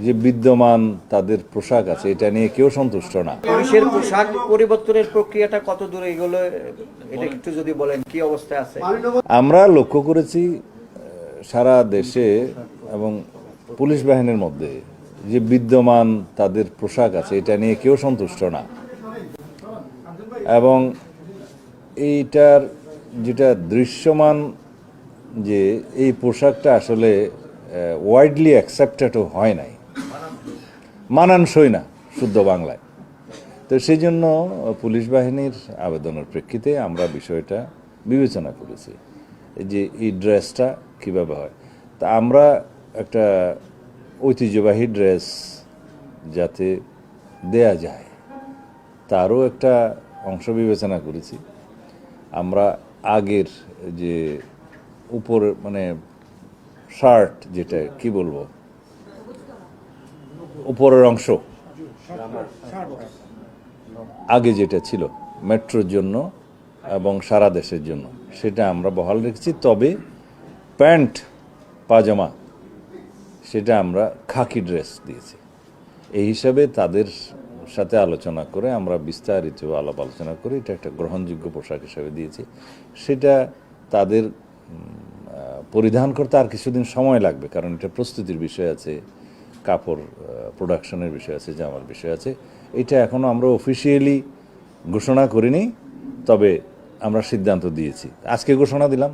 যে বিদ্যমান তাদের পোশাক আছে এটা নিয়ে কেউ সন্তুষ্ট না। পুলিশের পোশাক পরিবর্তনের প্রক্রিয়াটা কত দূরে এগুলো এটা একটু যদি বলেন, কি অবস্থায় আছে? আমরা লক্ষ্য করেছি সারা দেশে এবং পুলিশ বাহিনীর মধ্যে যে বিদ্যমান তাদের পোশাক আছে এটা নিয়ে কেউ সন্তুষ্ট না, এবং এইটার যেটা দৃশ্যমান যে এই পোশাকটা আসলে ওয়াইডলি অ্যাকসেপ্টেডও হয় নাই, মানানসই না শুদ্ধ বাংলায়। তো সেই জন্য পুলিশ বাহিনীর আবেদনের প্রেক্ষিতে আমরা বিষয়টা বিবেচনা করেছি যে এই ড্রেসটা কীভাবে হয়। তা আমরা একটা ঐতিহ্যবাহী ড্রেস যাতে দেয়া যায় তারও একটা অংশ বিবেচনা করেছি। আমরা আগের যে উপর মানে শার্ট, যেটা কি বলবো, উপরের অংশ আগে যেটা ছিল মেট্রোর জন্য এবং সারা দেশের জন্য, সেটা আমরা বহাল রেখেছি। তবে প্যান্ট পাজামা সেটা আমরা খাকি ড্রেস দিয়েছি। এই হিসাবে তাদের সাথে আলোচনা করে আমরা বিস্তারিত আলোচনা করে এটা একটা গ্রহণযোগ্য পোশাক হিসাবে দিয়েছি। সেটা তাদের পরিধান করতে আর কিছুদিন সময় লাগবে, কারণ এটা প্রস্তুতির বিষয় আছে, কাপড় প্রোডাকশনের বিষয় আছে, জামার বিষয় আছে। এটা এখনও আমরা অফিসিয়ালি ঘোষণা করিনি, তবে আমরা সিদ্ধান্ত দিয়েছি, আজকে ঘোষণা দিলাম।